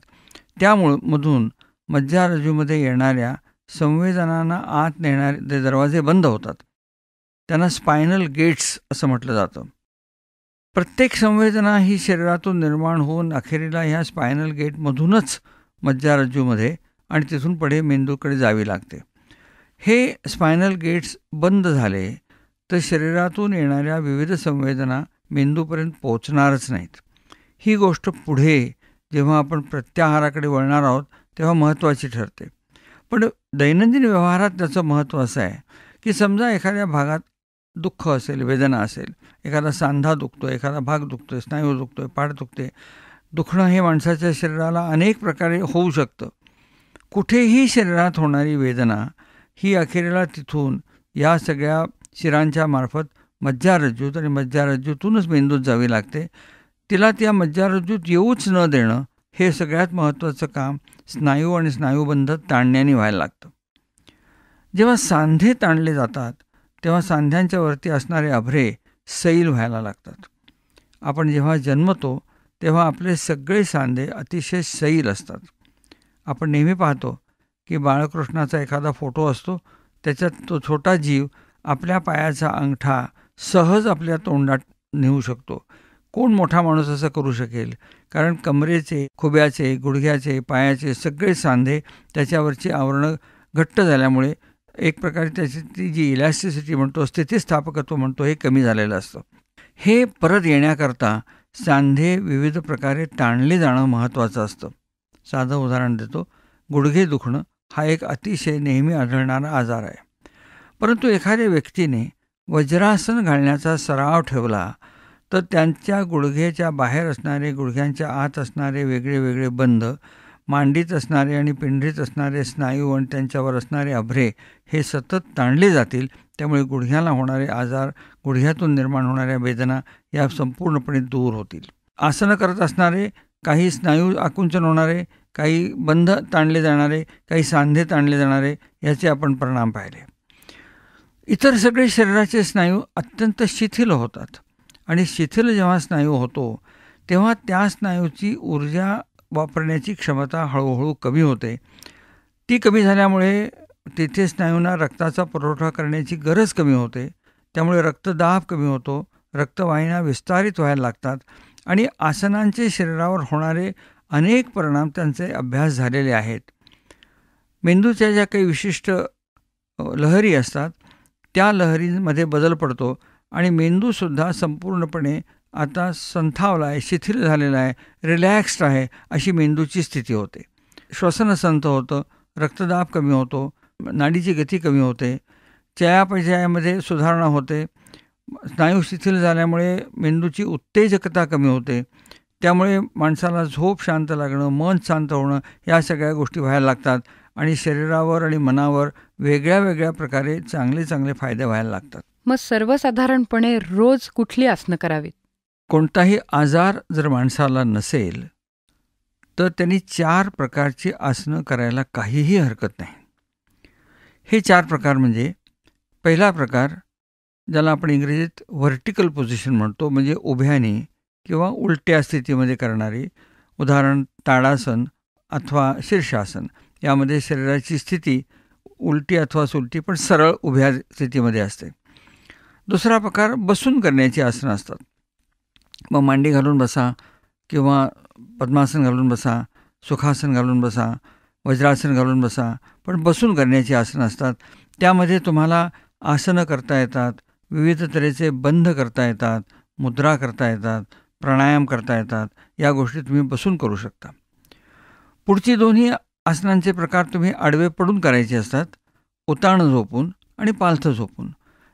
Speaker 2: त्यामधून मज्जारज्जूमध्ये येणाऱ्या संवेदनांना आत नेणारे दरवाजे बंद होतात. त्यांना स्पायनल गेट्स असं म्हटलं जातं. प्रत्येक संवेदना ही शरीरातून निर्माण होऊन अखेरीला ह्या स्पायनल गेटमधूनच मज्जारज्जूमध्ये आणि तिथून पुढे मेंदूकडे जावी लागते. हे स्पायनल गेट्स बंद झाले तर शरीरातून येणाऱ्या विविध संवेदना मेंदूपर्यंत पोहोचणारच नाहीत. ही गोष्ट पुढे जेव्हा आपण प्रत्याहाराकडे वळणार आहोत तेव्हा महत्त्वाची ठरते. पण दैनंदिन व्यवहारात त्याचं महत्त्व असं आहे की समजा एखाद्या भागात दुःख असेल, वेदना असेल, एखादा सांधा दुखतो, एखादा भाग दुखतोय, स्नायू दुखतोय, पाठ दुखते. दुखणं हे माणसाच्या शरीराला अनेक प्रकारे होऊ शकतं. कुठेही शरीरात होणारी वेदना ही अखेरीला तिथून या सगळ्या शिरांच्या मार्फत मज्जारज्जूत आणि मज्जारज्जूतूनच मेंदूत जावी लागते. तिला त्या मज्जारज्जूत येऊच न देणं हे सगळ्यात महत्त्वाचं काम स्नायू आणि स्नायूबंध ताणण्याने व्हायला लागतं. जेव्हा सांधे ताणले जातात तेव्हा सांध्यांच्या वरती असणारे अभ्रे सैल व्हायला लागतात. आपण जेव्हा जन्मतो तेव्हा आपले सगळे सांधे अतिशय सैल असतात. आपण नेहमी पाहतो की बाळकृष्णाचा एखादा फोटो असतो, त्याच्यात तो छोटा जीव आपल्या पायाचा अंगठा सहज आपल्या तोंडात नेऊ शकतो. कोण मोठा माणूस असं करू शकेल? कारण कमरेचे, खुब्याचे, गुडघ्याचे, पायाचे सगळे सांधे त्याच्यावरची आवरणं घट्ट झाल्यामुळे एक प्रकारे त्याची ती जी इलॅस्टिसिटी म्हणतो, स्थितिस्थापकत्व म्हणतो, हे कमी झालेलं असतं. हे परत येण्याकरता सांधे विविध प्रकारे ताणले जाणं महत्त्वाचं असतं. साधं उदाहरण देतो. गुडघे दुखणं हा एक अतिशय नेहमी आढळणारा आजार आहे. परंतु एखाद्या व्यक्तीने वज्रासन घालण्याचा सराव ठेवला तर त्यांच्या गुडघ्याच्या बाहेर असणारे, गुडघ्यांच्या आत असणारे वेगळे वेगळे बंध, मांडीत असणारे आणि पिंढरीत असणारे स्नायू आणि त्यांच्यावर असणारे अभ्रे हे सतत ताणले जातील. त्यामुळे गुडघ्याला होणारे आजार, गुडघ्यातून निर्माण होणाऱ्या वेदना या संपूर्णपणे दूर होतील. आसनं करत असणारे काही स्नायू आकुंचन होणारे, काही बंध ताणले जाणारे, काही सांधे ताणले जाणारे याचे आपण परिणाम पाहिले. इतर सगळे शरीराचे स्नायू अत्यंत शिथिल होतात आणि शिथिल जेव्हा स्नायू होतो तेव्हा त्या स्नायूची ऊर्जा वापरण्याची क्षमता हळूहळू कमी होते. ती कमी झाल्यामुळे तिथे स्नायूंना रक्ताचा पुरवठा करण्याची गरज कमी होते. त्यामुळे रक्तदाब कमी होतो, रक्तवाहिन्या विस्तारित व्हायला लागतात आणि आसनांचे शरीरावर होणारे अनेक परिणाम त्यांचे अभ्यास झालेले आहेत. मेंदूच्या ज्या काही विशिष्ट लहरी असतात त्या लहरींमध्ये बदल पडतो आणि मेंदूसुद्धा संपूर्णपणे आता संथावला आहे, शिथिल झालेला आहे, रिलॅक्स्ड आहे, अशी मेंदूची स्थिती होते. श्वसन संथ होतं, रक्तदाब कमी होतो, नाडीची गती कमी होते, चयापचयामध्ये सुधारणा होते, स्नायू शिथिल झाल्यामुळे मेंदूची उत्तेजकता कमी होते. त्यामुळे माणसाला झोप शांत लागणं, मन शांत होणं या सगळ्या गोष्टी व्हायला लागतात आणि शरीरावर आणि मनावर वेगळ्या वेगळ्या प्रकारे चांगले चांगले फायदे व्हायला लागतात.
Speaker 1: मग सर्वसाधारणपणे रोज कुठली आसनं करावीत?
Speaker 2: कोणताही आजार जर माणसाला नसेल तर त्यांनी 4 प्रकारची आसनं करायला काहीही हरकत नाही. हे 4 प्रकार म्हणजे, पहिला प्रकार ज्याला आपण इंग्रजीत व्हर्टिकल पोझिशन म्हणतो, म्हणजे उभ्याने किंवा उलट्या स्थितीमध्ये करणारी. उदाहरण ताडासन अथवा शीर्षासन. यामध्ये शरीराची स्थिती उलटी अथवा सुलटी पण सरळ उभ्या स्थितीमध्ये असते. दुसरा प्रकार बसून करण्याची आसनं असतात. मग मांडी घालून बसा किंवा पद्मासन घालून बसा, सुखासन घालून बसा, वज्रासन घालून बसा, पण बसून करण्याची आसनं असतात. त्यामध्ये तुम्हाला आसनं करता येतात, विविध तऱ्हेचे बंध करता येतात, मुद्रा करता येतात, प्राणायाम करता येतात. या गोष्टी तुम्ही बसून करू शकता. पुढची दोन्ही आसनांचे प्रकार तुम्ही आडवे पडून करायचे असतात, उताणं झोपून आणि पालथं झोपून.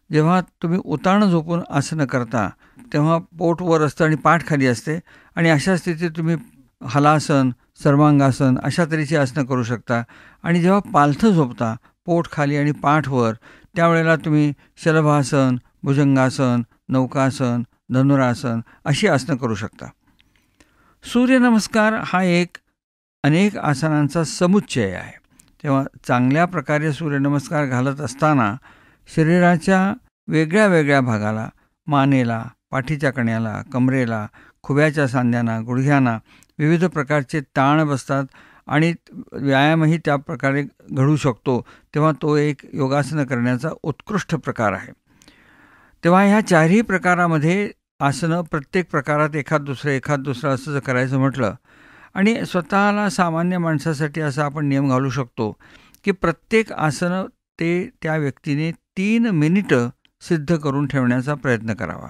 Speaker 2: जेव्हा तुम्ही उताणं झोपून आसनं करता तेव्हा पोट वर असतं आणि पाठ खाली असते आणि अशा स्थितीत तुम्ही हलासन, सर्वांगासन अशा तऱ्हेची आसनं करू शकता. आणि जेव्हा पालथं झोपता, पोट खाली आणि पाठ वर, त्यावेळेला तुम्ही शलभासन, भुजंगासन, नौकासन, धनुरासन अशी आसनं करू शकता. सूर्यनमस्कार हा एक अनेक आसनांचा समुच्चय आहे. तेव्हा चांगल्या प्रकारे सूर्यनमस्कार घालत असताना शरीराच्या वेगळ्या वेगळ्या भागाला, मानेला, पाठीच्या कण्याला, कमरेला, खुब्याच्या सांध्यांना, गुडघ्यांना विविध प्रकारचे ताण बसतात आणि व्यायामही त्या प्रकारे घडू शकतो. तेव्हा तो एक योगासनं करण्याचा उत्कृष्ट प्रकार आहे. तेव्हा ह्या 4ही प्रकारामध्ये आसनं प्रत्येक प्रकारात एखाद दुसरं असं जर करायचं म्हटलं, आणि स्वतःला सामान्य माणसासाठी असा आपण नियम घालू शकतो की प्रत्येक आसनं ते त्या व्यक्तीने 3 मिनिटं सिद्ध करून ठेवण्याचा प्रयत्न करावा.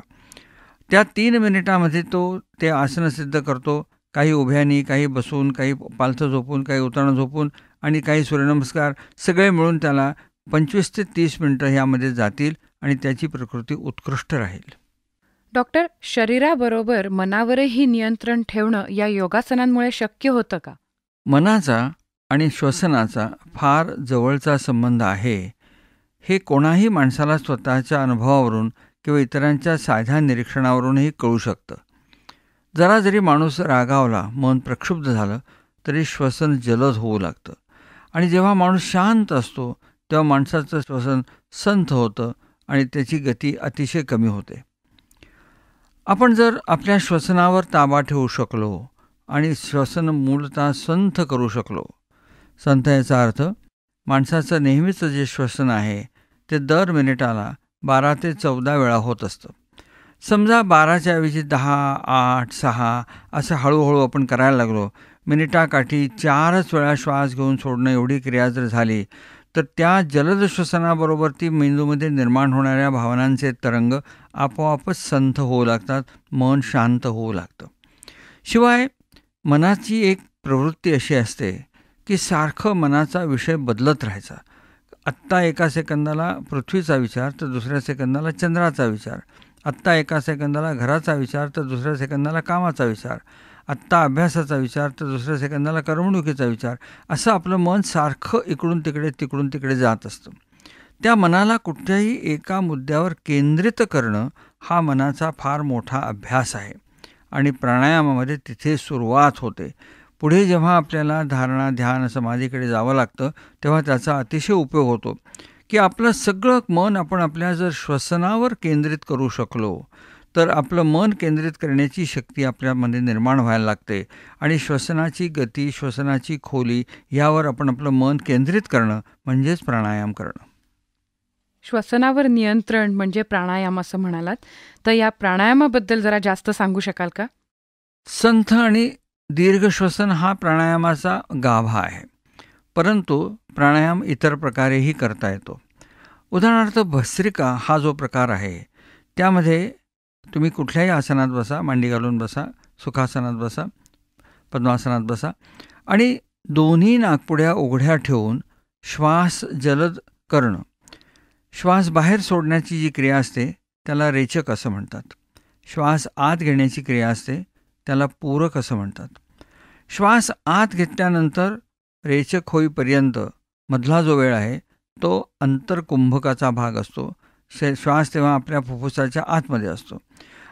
Speaker 2: त्या 3 मिनिटामध्ये तो ते आसनं सिद्ध करतो. काही उभ्यानी, काही बसून, काही पालथं झोपून, काही उताणं झोपून आणि काही सूर्यनमस्कार, सगळे मिळून त्याला 25 ते 30 मिनिटं ह्यामध्ये जातील आणि त्याची प्रकृती उत्कृष्ट राहील.
Speaker 1: डॉक्टर, शरीराबरोबर मनावरही नियंत्रण ठेवणं या योगासनांमुळे शक्य होतं का?
Speaker 2: मनाचा आणि श्वसनाचा फार जवळचा संबंध आहे, हे कोणाही माणसाला स्वतःच्या अनुभवावरून किंवा इतरांच्या साध्या निरीक्षणावरूनही कळू शकतं. जरा जरी माणूस रागावला, मन प्रक्षुब्ध झालं, तरी श्वसन जलद होऊ लागतं. आणि जेव्हा माणूस शांत असतो तेव्हा माणसाचं श्वसन संथ होतं आणि त्याची गती अतिशय कमी होते. आपण जर आपल्या श्वसनावर ताबा ठेवू शकलो आणि श्वसन मूलतः संथ करू शकलो, संथ याचा अर्थ माणसाचं नेहमीचं जे श्वसन आहे ते दर मिनिटाला 12 ते 14 वेळा होत असतं. समजा 12च्या ऐवजी 10, 8, 6 असं हळूहळू आपण करायला लागलो, मिनिटाकाठी 4च वेळा श्वास घेऊन सोडणं एवढी क्रिया जर झाली, तर त्या जलद श्वसनाबरोबर ती मेंदूमध्ये निर्माण होणाऱ्या भावनांचे तरंग आपोआपच संथ होऊ लागतात, मन शांत होऊ लागतं. शिवाय मनाची एक प्रवृत्ती अशी असते की सारखं मनाचा विषय बदलत राहायचा. आत्ता एका सेकंदाला पृथ्वीचा विचार तर दुसऱ्या सेकंदाला चंद्राचा विचार, आत्ता एका सेकंदाला घराचा विचार तर दुसऱ्या सेकंदाला कामाचा विचार, आत्ता अभ्यासाचा विचार तर दुसऱ्या सेकंदाला करमणुकीचा विचार, असं आपलं मन सारखं इकडून तिकडे जात असतं. त्या मनाला कुठल्याही एका मुद्द्यावर केंद्रित करणं हा मनाचा फार मोठा अभ्यास आहे आणि प्राणायामामध्ये तिथे सुरुवात होते. पुढे जेव्हा आपल्याला धारणा, ध्यान, समाधीकडे जावं लागतं तेव्हा त्याचा अतिशय उपयोग होतो की आपलं सगळं मन आपण आपल्या जर श्वसनावर केंद्रित करू शकलो तर आपलं मन केंद्रित करण्याची शक्ती आपल्यामध्ये निर्माण व्हायला लागते आणि श्वसनाची गती, श्वसनाची खोली यावर आपण आपलं मन केंद्रित करणं म्हणजेच प्राणायाम करणं.
Speaker 1: श्वसनावर नियंत्रण म्हणजे प्राणायाम असं म्हणालात, तर या प्राणायामाबद्दल जरा जास्त सांगू शकाल का?
Speaker 2: संथ आणि दीर्घ श्वसन हा प्राणायामाचा गाभा आहे, परंतु प्राणायाम इतर प्रकारेही करता येतो. उदाहरणार्थ भस्त्रिका हा जो प्रकार आहे त्यामध्ये तुम्ही कुठल्याही आसनात बसा, मांडी घालून बसा, सुखासनात बसा, पद्मासनात बसा आणि दोन्ही नाकपुड्या उघड्या ठेवून श्वास जलद करणं. श्वास बाहेर सोडण्याची जी क्रिया असते त्याला रेचक असं म्हणतात. श्वास आत घेण्याची क्रिया असते त्याला पूरक असं म्हणतात. श्वास आत घेतल्यानंतर रेचक होईपर्यंत मधला जो वेळ आहे तो अंतरकुंभकाचा भाग असतो. श्वास तेव्हा आपल्या फुफ्फुसाच्या आतमध्ये असतो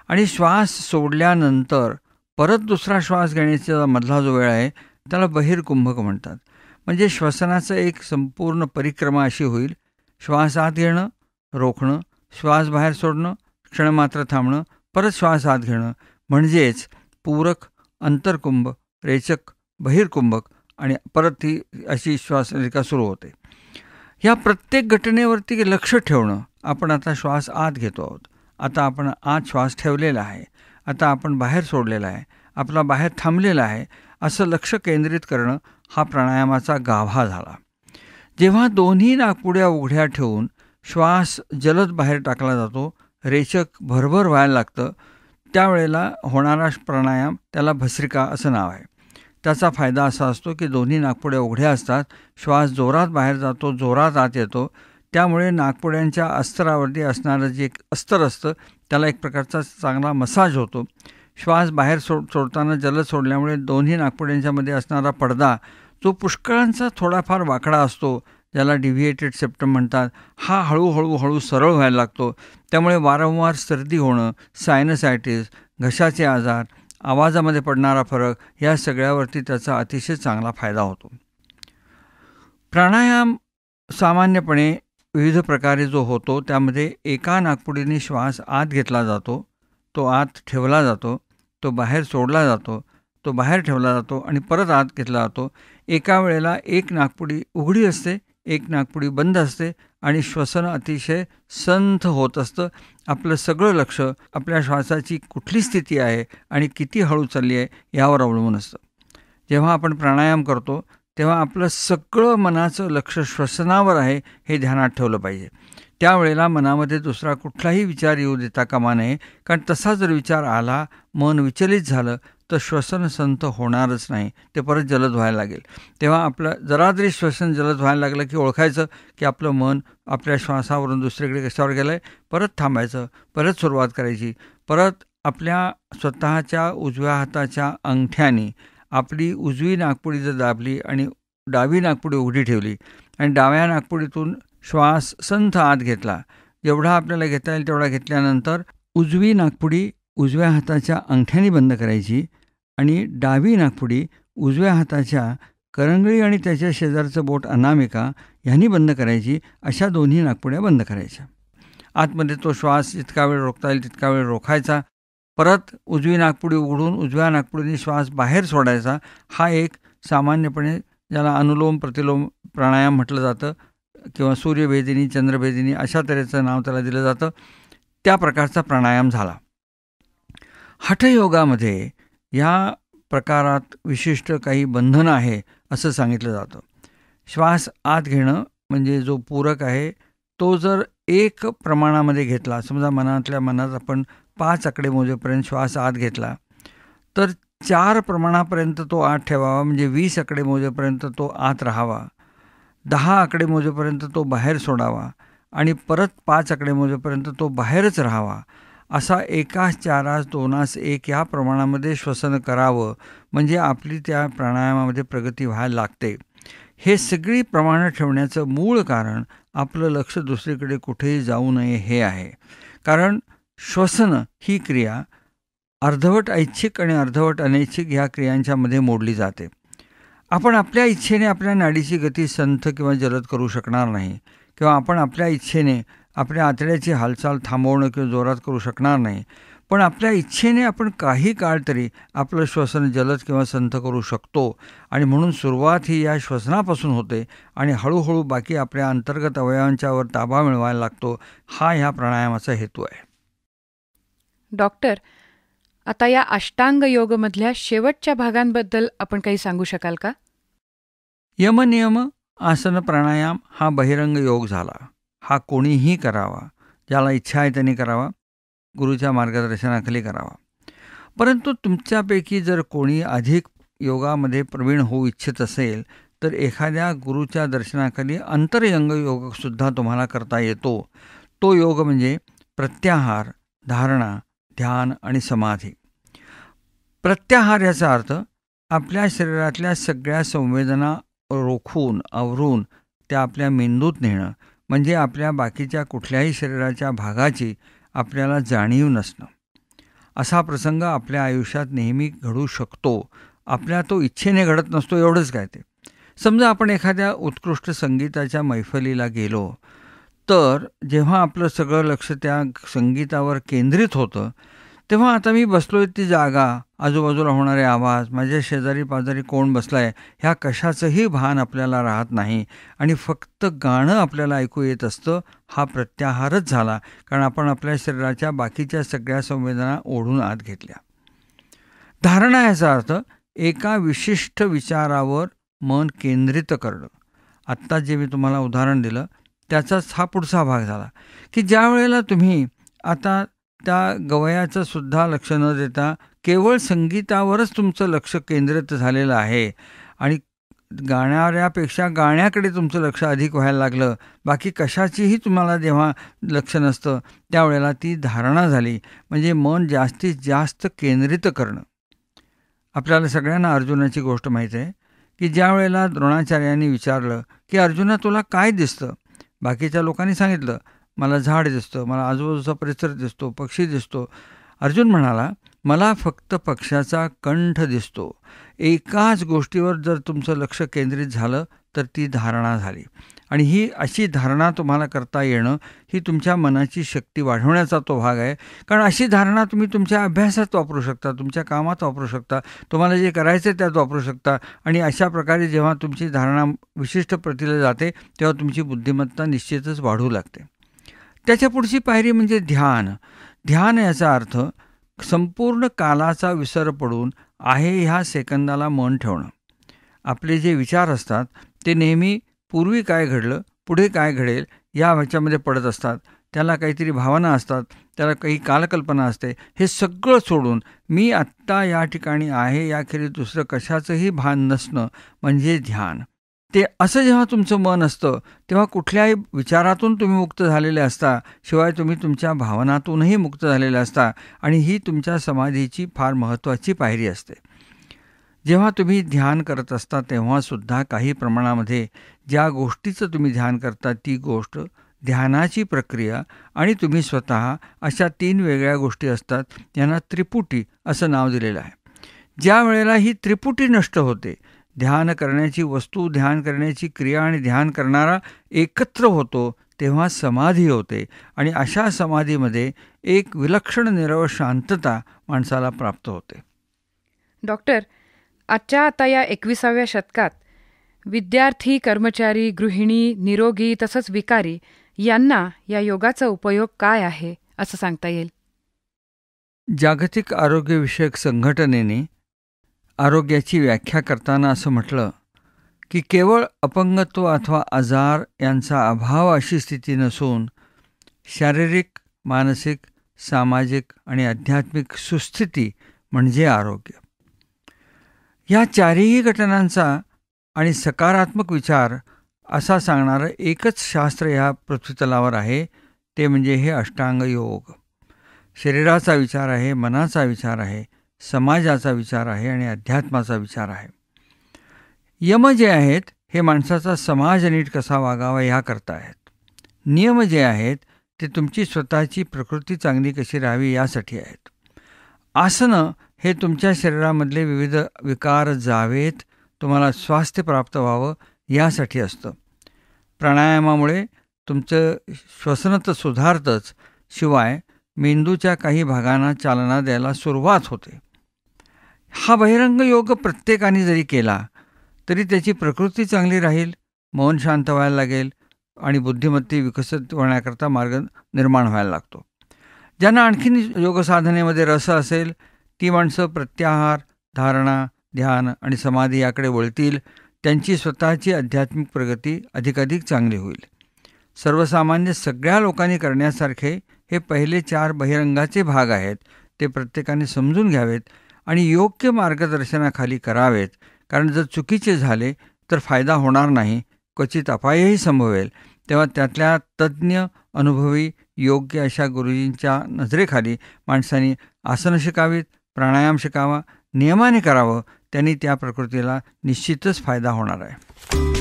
Speaker 2: आणि श्वास सोडल्यानंतर परत दुसरा श्वास घेण्याचा मधला जो वेळ आहे त्याला बहिर्कुंभक म्हणतात. म्हणजे श्वसनाचं एक संपूर्ण परिक्रमा अशी होईल: श्वास आत घेणं, रोखणं, श्वास बाहेर सोडणं, क्षणमात्र थांबणं, परत श्वास आत घेणं, म्हणजेच पूरक, अंतरकुंभ, रेचक, बहिर्कुंभक आणि परत ती अशी श्वासरेखा सुरू होते. ह्या प्रत्येक घटनेवरती लक्ष ठेवणं. आपण आता श्वास आत घेतो आहोत, आता आपण आत श्वास ठेवलेला आहे, आता आपण बाहेर सोडलेला आहे, आपला बाहेर थांबलेला आहे, असं लक्ष केंद्रित करणं हा प्राणायामाचा गाभा झाला. जेव्हा दोन्ही नाकपुड्या उघड्या ठेवून श्वास जलद बाहेर टाकला जातो, रेचक भरभर व्हायला लागतं, त्यावेळेला होणारा प्राणायाम त्याला भस्त्रिका असं नाव आहे. त्याचा फायदा असा असतो की दोन्ही नाकपुड्या उघड्या असतात, श्वास जोरात बाहेर जातो, जोरात आत येतो, त्यामुळे नाकपुड्यांच्या अस्तरावरती असणारं जे एक अस्तर असतं त्याला एक प्रकारचा चांगला मसाज होतो. श्वास बाहेर सोडताना जलद सोडल्यामुळे दोन्ही नाकपुड्यांच्यामध्ये असणारा पडदा जो पुष्कळांचा थोडाफार वाकडा असतो, ज्याला डिव्हिएटेड सेप्टम म्हणतात, हा हळूहळू सरळ व्हायला लागतो. त्यामुळे वारंवार सर्दी होणं, सायनसायटिस, घशाचे आजार, आवाजामध्ये पडणारा फरक या सगळ्यावरती त्याचा अतिशय चांगला फायदा होतो. प्राणायाम सामान्यपणे विविध प्रकारे जो होतो त्यामध्ये एका नाकपुडीने श्वास आत घेतला जातो, तो आत ठेवला जातो, तो बाहेर सोडला जातो, तो बाहेर ठेवला जातो आणि परत आत घेतला जातो. एका वेळेला एक नाकपुडी उघडी असते, एक नाकपुडी बंद असते आणि श्वसन अतिशय संथ होत असतं. आपलं सगळं लक्ष आपल्या श्वासाची कुठली स्थिती आहे आणि किती हळू चालली आहे यावर अवलंबून असतं. जेव्हा आपण प्राणायाम करतो तेव्हा आपलं सगळं मनाचं लक्ष श्वसनावर आहे हे ध्यानात ठेवलं पाहिजे. त्यावेळेला मनामध्ये दुसरा कुठलाही विचार येऊ देता कामा नये, कारण तसा जर विचार आला, मन विचलित झालं तर श्वसन संथ होणारच नाही, ते परत जलद व्हायला लागेल. तेव्हा आपलं जरा जरी श्वसन जलद व्हायला लागलं की ओळखायचं की आपलं मन आपल्या श्वासावरून दुसरीकडे कशावर गेलं आहे, परत थांबायचं, परत सुरुवात करायची. परत आपल्या स्वतःच्या उजव्या हाताच्या अंगठ्याने आपली उजवी नाकपुडी जर दाबली आणि डावी नाकपुडी उघडी ठेवली आणि डाव्या नाकपुडीतून श्वास संथ आत घेतला, जेवढा आपल्याला घेता येईल तेवढा घेतल्यानंतर उजवी नाकपुडी उजव्या हाताच्या अंगठ्याने बंद करायची आणि डावी नाकपुडी उजव्या हाताच्या करंगळी आणि त्याच्या शेजारचं बोट अनामिका ह्यांनी बंद करायची. अशा दोन्ही नाकपुड्या बंद करायच्या. आतमध्ये तो श्वास जितका वेळ रोखता येईल तितका वेळ रोखायचा. परत उजवी नाकपुडी उघडून उजव्या नाकपुडीने श्वास बाहेर सोडायचा. हा एक सामान्यपणे ज्याला अनुलोम प्रतिलोम प्राणायाम म्हटलं जातं किंवा सूर्यभेदिनी चंद्रभेदिनी अशा तऱ्हेचं नाव त्याला दिलं जातं, त्या प्रकारचा प्राणायाम झाला. हठयोगामध्ये या प्रकारात विशिष्ट काही बंधनं आहे असं सांगितलं जातं. श्वास आत घेणं म्हणजे जो पूरक आहे तो जर एक प्रमाणामध्ये घेतला, समजा मनात आपण 5 आकडेमोजेपर्यंत श्वास आत घेतला तर 4 प्रमाणापर्यंत तो आत ठेवावा, म्हणजे 20 आकडेमोजेपर्यंत तो आत राहावा. 10 आकडेमोजेपर्यंत तो बाहेर सोडावा आणि परत 5 आकडेमोजेपर्यंत तो बाहेरच राहावा. असा 1 4 2 1 या प्रमाणामध्ये श्वसन करावं, म्हणजे आपली त्या प्राणायामामध्ये प्रगती व्हायला लागते. हे सगळी प्रमाणं ठेवण्याचं मूळ कारण आपलं लक्ष दुसरीकडे कुठेही जाऊ नये हे आहे. कारण श्वसन ही क्रिया अर्धवट ऐच्छिक आणि अर्धवट अनैच्छिक ह्या क्रियांच्यामध्ये मोडली जाते. आपण आपल्या इच्छेने आपल्या नाडीची गती संथ किंवा जलद करू शकणार नाही, किंवा आपण आपल्या इच्छेने आपल्या आतड्याची हालचाल थांबवणं किंवा जोरात करू शकणार नाही. पण आपल्या इच्छेने आपण काही काळ तरी आपलं श्वसन जलद किंवा संथ करू शकतो. आणि म्हणून सुरुवात ही या श्वसनापासून होते आणि हळूहळू बाकी आपल्या अंतर्गत अवयवांच्यावर ताबा मिळवायला लागतो. हा ह्या प्राणायामाचा हेतू आहे.
Speaker 1: डॉक्टर, आता या अष्टांग योगमधल्या शेवटच्या भागांबद्दल आपण काही सांगू शकाल का?
Speaker 2: यमनियम आसन प्राणायाम हा बहिरंग योग झाला. हा कोणीही करावा, ज्याला इच्छा आहे त्यांनी करावा, गुरुच्या मार्गदर्शनाखाली करावा. परंतु तुमच्यापैकी जर कोणी अधिक योगामध्ये प्रवीण होऊ इच्छित असेल तर एखाद्या गुरुच्या दर्शनाखाली अंतर्यंग योगसुद्धा तुम्हाला करता येतो. तो योग म्हणजे प्रत्याहार, धारणा, ध्यान आणि समाधी. प्रत्याहार याचा अर्थ आपल्या शरीरातल्या सगळ्या संवेदना रोखून आवरून त्या आपल्या मेंदूत नेणं, म्हणजे आपल्या बाकीच्या कुठल्याही शरीराच्या भागाची आपल्याला जाणीव नसणं. असा प्रसंग आपल्या आयुष्यात नेहमी घडू शकतो. आपल्या तो इच्छेने घडत नसतो, एवढंच काय ते. समजा आपण एखाद्या उत्कृष्ट संगीताच्या मैफलीला गेलो तर जेव्हा आपलं सगळं लक्ष त्या संगीतावर केंद्रित होतं तेव्हा आता मी बसलोय ती जागा, आजूबाजूला होणारे आवाज, माझ्या शेजारी पाजारी कोण बसलाय ह्या कशाचंही भान आपल्याला राहत नाही आणि फक्त गाणं आपल्याला ऐकू येत असतं. हा प्रत्याहारच झाला, कारण आपण आपल्या शरीराच्या बाकीच्या सगळ्या संवेदना ओढून आत घेतल्या. धारणा याचा अर्थ एका विशिष्ट विचारावर मन केंद्रित करणं. आत्ता जे मी तुम्हाला उदाहरण दिलं त्याचाच हा पुढचा भाग झाला की ज्या वेळेला तुम्ही आता त्या गवयाचं सुद्धा लक्ष न देता केवळ संगीतावरच तुमचं लक्ष केंद्रित झालेलं आहे आणि गाण्यापेक्षा गाण्याकडे तुमचं लक्ष अधिक व्हायला लागलं, बाकी कशाचीही तुम्हाला जेव्हा लक्ष नसतं त्यावेळेला ती धारणा झाली, म्हणजे मन जास्तीत जास्त केंद्रित करणं. आपल्याला सगळ्यांना अर्जुनाची गोष्ट माहीत आहे की ज्या वेळेला द्रोणाचार्यांनी विचारलं की अर्जुना तुला काय दिसतं, बाकीच्या लोकांनी सांगितलं मला झाड दिसतं, मला आजूबाजूचा परिसर दिसतो, पक्षी दिसतो. अर्जुन म्हणाला मला फक्त पक्ष्याचा कंठ दिसतो. एकाच गोष्टीवर जर तुमचं लक्ष केंद्रित झालं तर ती धारणा झाली. आणि ही अशी धारणा तुम्हाला करता येणं ही तुमच्या मनाची शक्ती वाढवण्याचा तो भाग आहे. कारण अशी धारणा तुम्ही तुमच्या अभ्यासात वापरू शकता, तुमच्या कामात वापरू शकता, तुम्हाला जे करायचं आहे त्यात वापरू शकता. आणि अशा प्रकारे जेव्हा तुमची धारणा विशिष्ट प्रतीला जाते तेव्हा तुमची बुद्धिमत्ता निश्चितच वाढू लागते. त्याच्या पुढची पायरी म्हणजे ध्यान. ध्यान याचा अर्थ संपूर्ण कालाचा विसर पडून आहे ह्या सेकंदाला मन ठेवणं. आपले जे विचार असतात ते नेहमी पूर्वी काय घडलं, पुढे काय घडेल या ह्याच्यामध्ये पडत असतात. त्याला काहीतरी भावना असतात, त्याला काही कालकल्पना असते. हे सगळं सोडून मी आत्ता या ठिकाणी आहे याखेरीज दुसरं कशाचंही भान नसणं म्हणजे ध्यान. ते असं जेव्हा तुमचं मन असतं तेव्हा कुठल्याही विचारातून तुम्ही मुक्त झालेले असता, शिवाय तुम्ही तुमच्या भावनातूनही मुक्त झालेले असता आणि ही तुमच्या समाधीची फार महत्त्वाची पायरी असते. जेव्हा तुम्ही ध्यान करत असता तेव्हासुद्धा काही प्रमाणामध्ये ज्या गोष्टीचं तुम्ही ध्यान करता ती गोष्ट, ध्यानाची प्रक्रिया आणि तुम्ही स्वतः अशा 3 वेगळ्या गोष्टी असतात. यांना त्रिपुटी असं नाव दिलेलं आहे. ज्या वेळेला ही त्रिपुटी नष्ट होते, ध्यान करण्याची वस्तू, ध्यान करण्याची क्रिया आणि ध्यान करणारा एकत्र होतो, तेव्हा समाधी होते आणि अशा समाधीमध्ये एक विलक्षण निरव शांतता माणसाला प्राप्त होते.
Speaker 1: डॉक्टर, आजच्या आता या 21व्या शतकात विद्यार्थी, कर्मचारी, गृहिणी, निरोगी तसंच विकारी यांना या योगाचा उपयोग काय आहे असं सांगता येईल?
Speaker 2: जागतिक आरोग्यविषयक संघटनेने आरोग्याची व्याख्या करताना असं म्हटलं की केवळ अपंगत्व अथवा आजार यांचा अभाव अशी स्थिती नसून शारीरिक, मानसिक, सामाजिक आणि आध्यात्मिक सुस्थिती म्हणजे आरोग्य. ह्या चारही घटनांचा आणि सकारात्मक विचार असा सांगणारं एकच शास्त्र ह्या पृथ्वीतलावर आहे, ते म्हणजे हे अष्टांग योग. शरीराचा विचार आहे, मनाचा विचार आहे, समाजाचा विचार आहे आणि अध्यात्माचा विचार आहे. यम जे आहेत हे माणसाचा समाज नीट कसा वागावा ह्याकरता आहेत. नियम जे आहेत ते तुमची स्वतःची प्रकृती चांगली कशी राहावी यासाठी आहेत. आसनं हे तुमच्या शरीरामधले विविध विकार जावेत, तुम्हाला स्वास्थ्य प्राप्त व्हावं यासाठी असतं. प्राणायामामुळे तुमचं श्वसन तर सुधारतंच, शिवाय मेंदूच्या काही भागांना चालना द्यायला सुरुवात होते. हा बहिरंग योग प्रत्येकाने जरी केला तरी त्याची प्रकृती चांगली राहील, मन शांत व्हायला लागेल आणि बुद्धिमत्ता विकसित होण्याकरता मार्ग निर्माण व्हायला लागतो. ज्यांना आणखीन योगसाधनेमध्ये रस असेल ती माणसं प्रत्याहार, धारणा, ध्यान आणि समाधी याकडे वळतील. त्यांची स्वतःची आध्यात्मिक प्रगती अधिकाधिक चांगली होईल. सर्वसामान्य सगळ्या लोकांनी करण्यासारखे हे पहिले 4 बहिरंगाचे भाग आहेत. ते प्रत्येकाने समजून घ्यावेत आणि योग्य मार्गदर्शनाखाली करावेत. कारण जर चुकीचे झाले तर फायदा होणार नाही, क्वचित अपायही संभवेल. तेव्हा त्यातल्या तज्ज्ञ, अनुभवी, योग्य अशा गुरुजींच्या नजरेखाली माणसांनी आसनं शिकावीत, प्राणायाम शिकावा, नियमाने करावं. त्यांनी त्या प्रकृतीला निश्चितच फायदा होणार आहे.